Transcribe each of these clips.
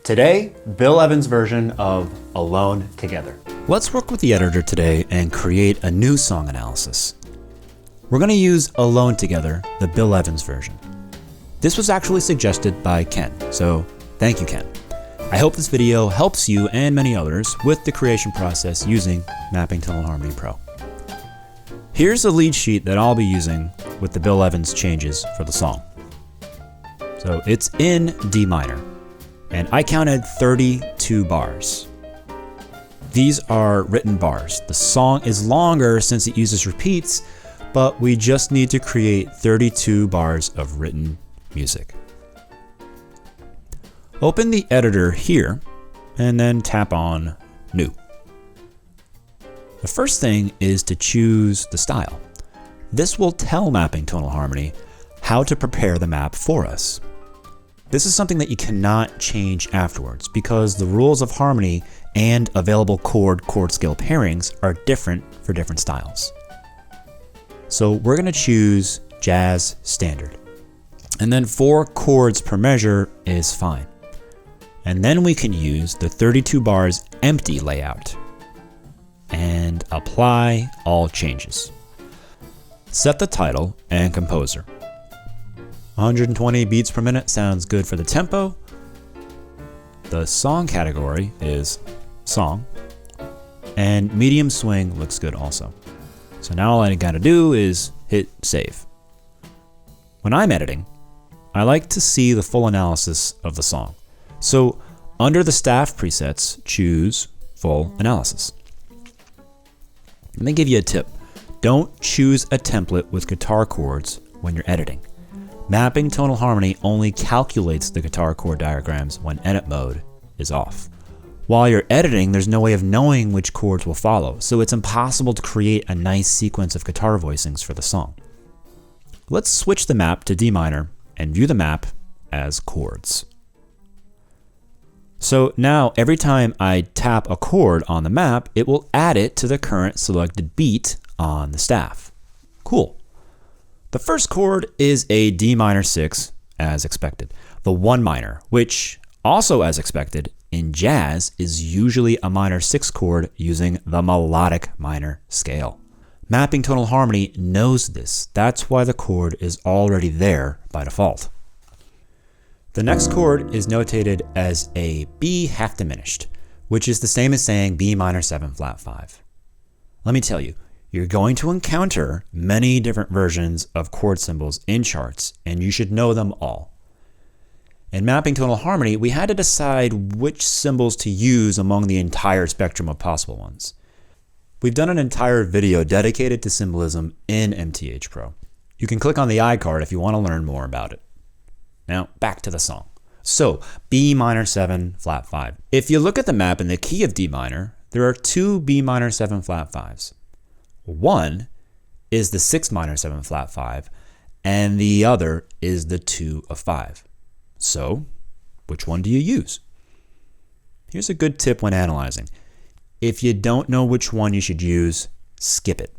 Today, Bill Evans' version of Alone Together. Let's work with the editor today and create a new song analysis. We're going to use Alone Together, the Bill Evans version. This was actually suggested by Ken, so thank you, Ken. I hope this video helps you and many others with the creation process using Mapping Tonal Harmony Pro. Here's a lead sheet that I'll be using with the Bill Evans changes for the song. So it's in D minor, and I counted 32 bars. These are written bars. The song is longer since it uses repeats, but we just need to create 32 bars of written music. Open the editor here, and then tap on New. The first thing is to choose the style. This will tell Mapping Tonal Harmony how to prepare the map for us. This is something that you cannot change afterwards because the rules of harmony and available chord scale pairings are different for different styles. So we're going to choose Jazz Standard. And then 4 chords per measure is fine. And then we can use the 32 bars empty layout and apply all changes. Set the title and composer. 120 beats per minute sounds good for the tempo. The song category is song, and medium swing looks good also. So now all I gotta do is hit save. When I'm editing, I like to see the full analysis of the song. So under the staff presets, choose full analysis. Let me give you a tip. Don't choose a template with guitar chords when you're editing. Mapping Tonal Harmony only calculates the guitar chord diagrams when edit mode is off. While you're editing, there's no way of knowing which chords will follow, so it's impossible to create a nice sequence of guitar voicings for the song. Let's switch the map to D minor and view the map as chords. So now every time I tap a chord on the map, it will add it to the current selected beat on the staff. Cool. The first chord is a D minor 6, as expected. The 1 minor, which also as expected, in jazz is usually a minor 6 chord using the melodic minor scale. Mapping Tonal Harmony knows this. That's why the chord is already there by default. The next chord is notated as a B half diminished, which is the same as saying B minor 7 flat 5. Let me tell you, you're going to encounter many different versions of chord symbols in charts, and you should know them all. In Mapping Tonal Harmony, we had to decide which symbols to use among the entire spectrum of possible ones. We've done an entire video dedicated to symbolism in MTH Pro. You can click on the iCard if you want to learn more about it. Now, back to the song. So, B minor 7 flat 5. If you look at the map in the key of D minor, there are 2 B minor 7 flat 5s. One is the 6 minor 7 flat 5, and the other is the 2 of 5. So, which one do you use? Here's a good tip when analyzing. If you don't know which one you should use, skip it.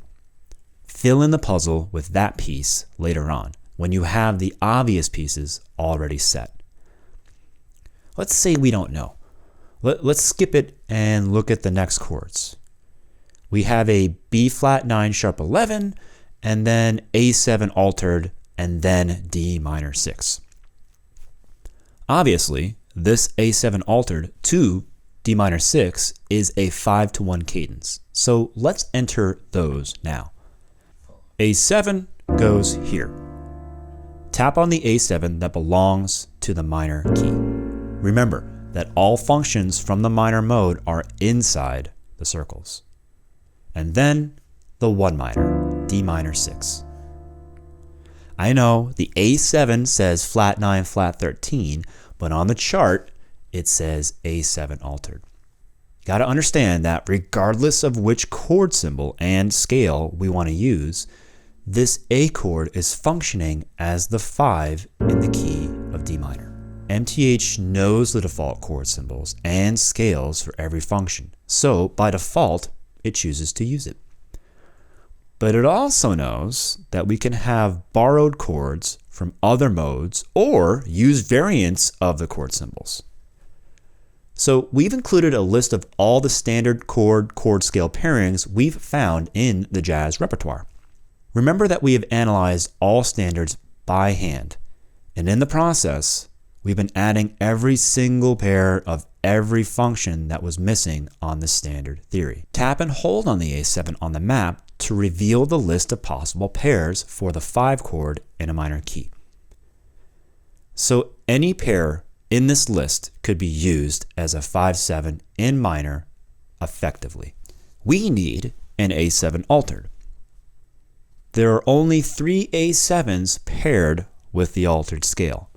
Fill in the puzzle with that piece later on, when you have the obvious pieces already set. Let's say we don't know. Let's skip it and look at the next chords. We have a B flat 9 sharp 11, and then A7 altered, and then D minor 6. Obviously, this A7 altered to D minor 6 is a 5-to-1 cadence. So let's enter those now. A7 goes here. Tap on the A7 that belongs to the minor key. Remember that all functions from the minor mode are inside the circles. And then the 1 minor, D minor 6. I know the A7 says flat 9, flat 13, but on the chart, it says A7 altered. You gotta understand that regardless of which chord symbol and scale we want to use, this A chord is functioning as the 5 in the key of D minor. MTH knows the default chord symbols and scales for every function, so by default, it chooses to use it. But it also knows that we can have borrowed chords from other modes or use variants of the chord symbols. So we've included a list of all the standard chord scale pairings we've found in the jazz repertoire. Remember that we have analyzed all standards by hand, and in the process, we've been adding every single pair of every function that was missing on the standard theory. Tap and hold on the A7 on the map to reveal the list of possible pairs for the 5 chord in a minor key. So any pair in this list could be used as a 5/7 in minor effectively. We need an A7 altered. There are only 3 A7s paired with the altered scale.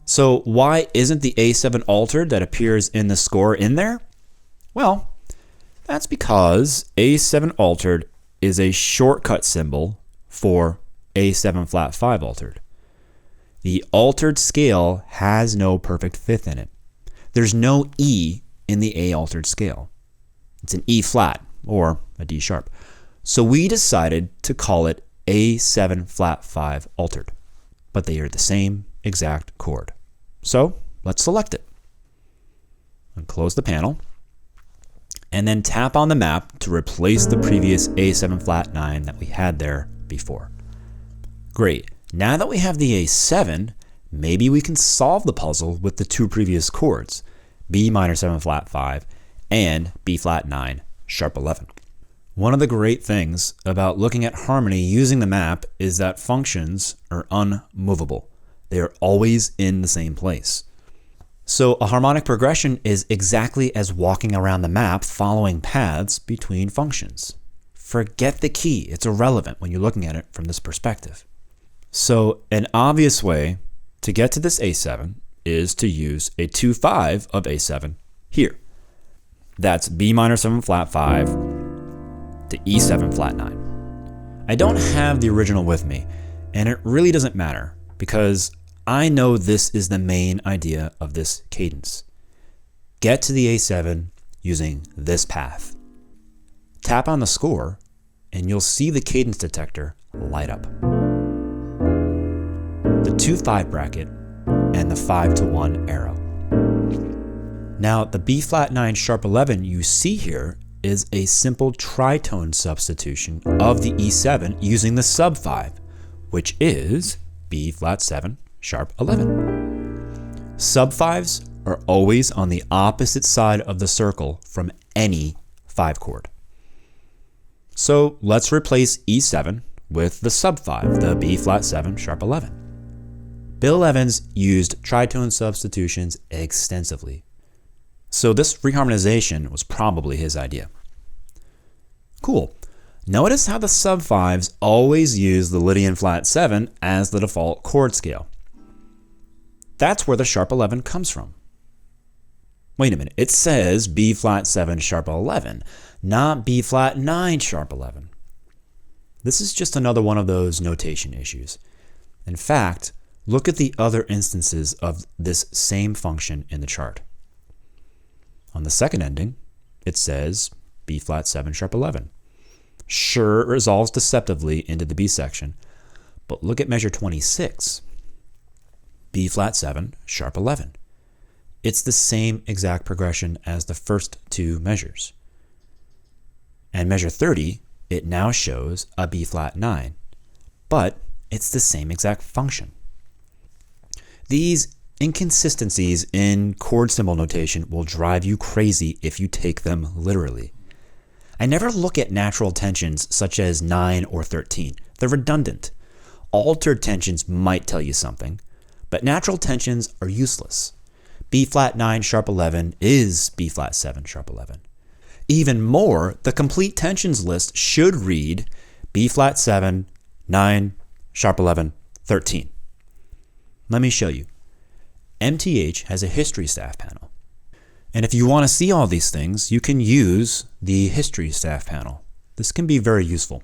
So why isn't the A7 altered that appears in the score in there? Well, that's because A7 altered is a shortcut symbol for A7 flat 5 altered. The altered scale has no perfect fifth in it. There's no E in the A altered scale. It's an E flat or a D sharp. So we decided to call it A7 flat 5 altered, but they are the same exact chord. So let's select it. And close the panel, and then tap on the map to replace the previous A7 flat 9 that we had there before. Great. Now that we have the A7, maybe we can solve the puzzle with the 2 previous chords, B minor 7 flat 5 and B flat 9 sharp 11. One of the great things about looking at harmony using the map is that functions are unmovable. They are always in the same place. So a harmonic progression is exactly as walking around the map following paths between functions. Forget the key, it's irrelevant when you're looking at it from this perspective. So an obvious way to get to this A7 is to use a 2/5 of A7 here. That's B minor 7 flat 5 to E7 flat 9. I don't have the original with me, and it really doesn't matter because I know this is the main idea of this cadence. Get to the A7 using this path. Tap on the score and you'll see the cadence detector light up. The 2/5 bracket and the 5-to-1 arrow. Now the B flat 9 sharp 11 you see here is a simple tritone substitution of the E7 using the sub 5, which is B flat 7 sharp 11. Sub 5s are always on the opposite side of the circle from any 5 chord. So let's replace E7 with the sub 5, the B flat 7 sharp 11. Bill Evans used tritone substitutions extensively, so this reharmonization was probably his idea. Cool. Notice how the sub 5s always use the Lydian flat 7 as the default chord scale. That's where the sharp 11 comes from. Wait a minute, it says B flat 7 sharp 11, not B flat 9 sharp 11. This is just another one of those notation issues. In fact, look at the other instances of this same function in the chart. On the second ending, it says B flat 7 sharp 11. Sure, it resolves deceptively into the B section, but look at measure 26. B flat 7 sharp 11. It's the same exact progression as the first 2 measures. And measure 30, it now shows a B flat 9, but it's the same exact function. These inconsistencies in chord symbol notation will drive you crazy if you take them literally. I never look at natural tensions such as 9 or 13. They're redundant. Altered tensions might tell you something, but natural tensions are useless. B flat 9 sharp 11 is B flat 7 sharp 11. Even more, the complete tensions list should read B flat 7, 9, sharp 11, 13. Let me show you. MTH has a history staff panel. And if you want to see all these things, you can use the history staff panel. This can be very useful.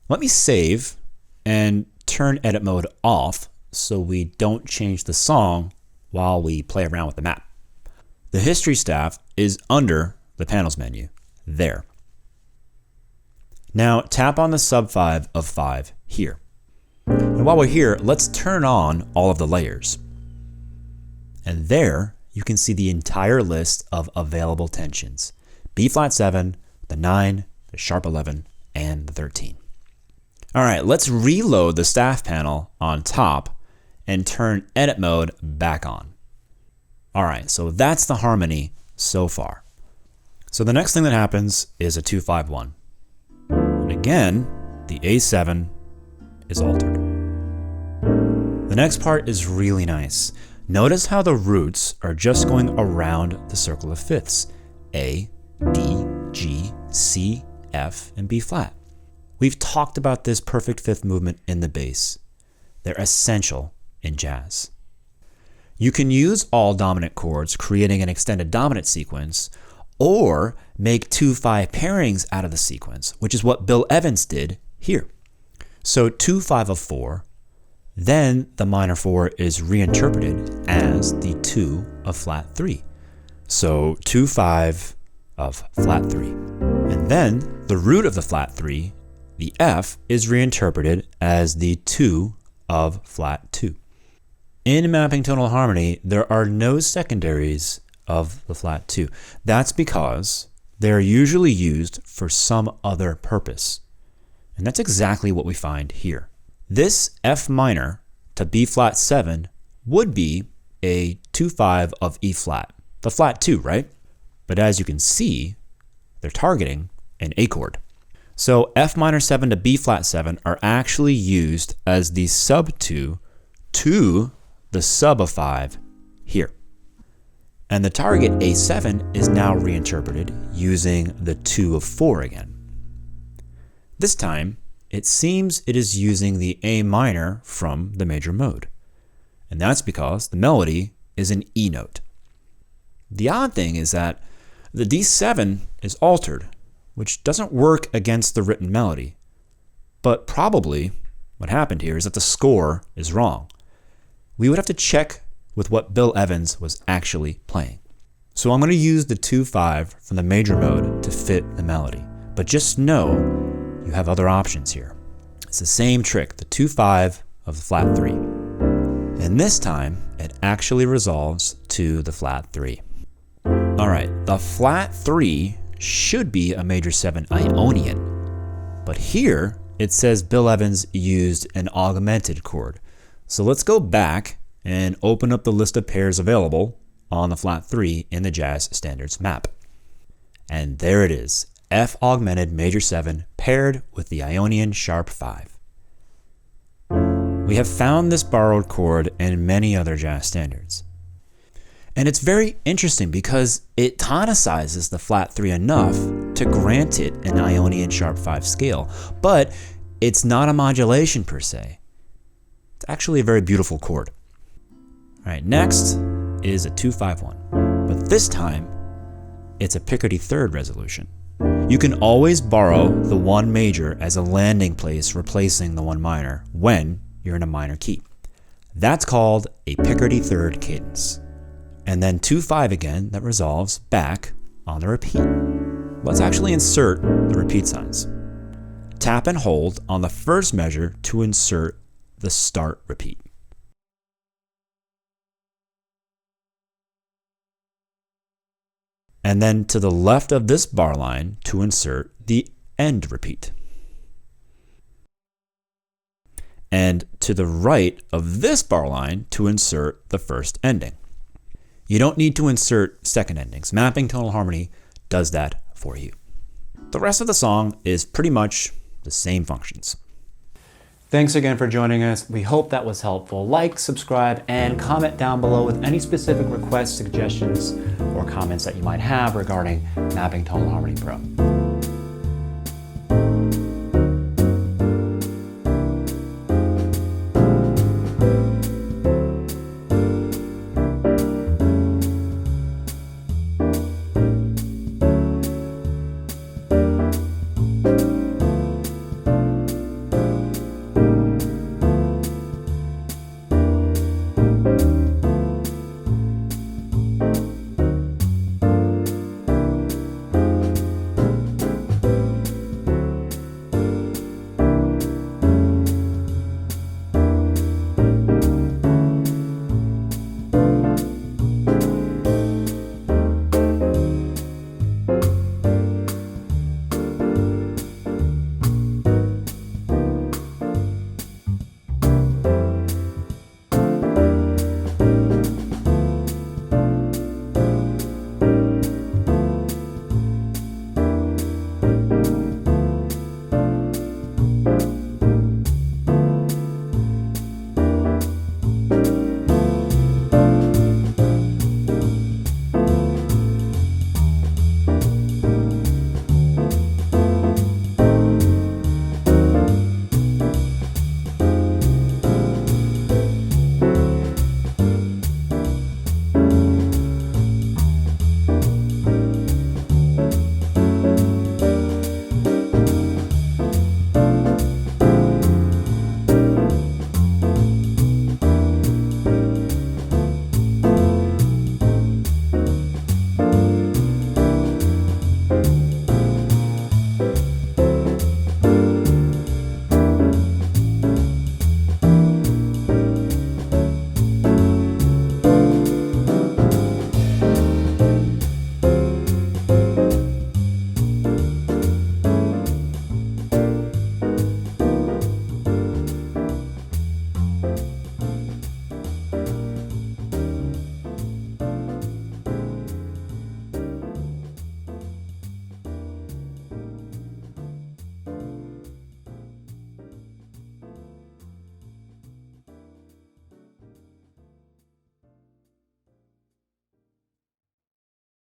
Let me save and turn edit mode off so we don't change the song while we play around with the map. The history staff is under the panels menu, there. Now tap on the sub 5 of 5 here. And while we're here, let's turn on all of the layers. And there you can see the entire list of available tensions. B flat 7, the 9, the sharp 11, and the 13. All right, let's reload the staff panel on top and turn edit mode back on. All right, so that's the harmony so far. So the next thing that happens is a 2-5-1. And again, the A7 is altered. The next part is really nice. Notice how the roots are just going around the circle of fifths. A, D, G, C, F, and B flat. We've talked about this perfect fifth movement in the bass. They're essential in jazz. You can use all dominant chords, creating an extended dominant sequence, or make 2-5 pairings out of the sequence, which is what Bill Evans did here. So 2-5 of 4, then the minor 4 is reinterpreted as the 2 of flat 3. So 2-5 of flat 3. And then the root of the flat 3, the F, is reinterpreted as the 2 of flat 2. In mapping tonal harmony, there are no secondaries of the flat 2. That's because they're usually used for some other purpose. And that's exactly what we find here. This F minor to B flat 7 would be a 2-5 of E flat, the flat 2, right? But as you can see, they're targeting an A chord. So F minor 7 to B flat 7 are actually used as the sub 2 to the sub of 5 here. And the target A7 is now reinterpreted using the 2 of 4 again. This time, it seems it is using the A minor from the major mode. And that's because the melody is an E note. The odd thing is that the D7 is altered, which doesn't work against the written melody. But probably what happened here is that the score is wrong. We would have to check with what Bill Evans was actually playing. So I'm going to use the 2-5 from the major mode to fit the melody. But just know you have other options here. It's the same trick, the 2-5 of the flat 3. And this time, it actually resolves to the flat 3. All right, the flat 3 should be a major 7 Ionian. But here, it says Bill Evans used an augmented chord. So let's go back and open up the list of pairs available on the flat 3 in the Jazz Standards map. And there it is, F augmented major 7 paired with the Ionian sharp 5. We have found this borrowed chord in many other jazz standards. And it's very interesting because it tonicizes the flat 3 enough to grant it an Ionian sharp 5 scale, but it's not a modulation per se. It's actually a very beautiful chord. All right, next is a 2-5-1, but this time it's a Picardy third resolution. You can always borrow the 1 major as a landing place replacing the 1 minor when you're in a minor key. That's called a Picardy third cadence. And then 2-5 again that resolves back on the repeat. Let's actually insert the repeat signs. Tap and hold on the first measure to insert the start repeat. And then to the left of this bar line to insert the end repeat. And to the right of this bar line to insert the first ending. You don't need to insert second endings. Mapping tonal harmony does that for you. The rest of the song is pretty much the same functions. Thanks again for joining us. We hope that was helpful. Like, subscribe, and comment down below with any specific requests, suggestions, or comments that you might have regarding Mapping Tonal Harmony Pro.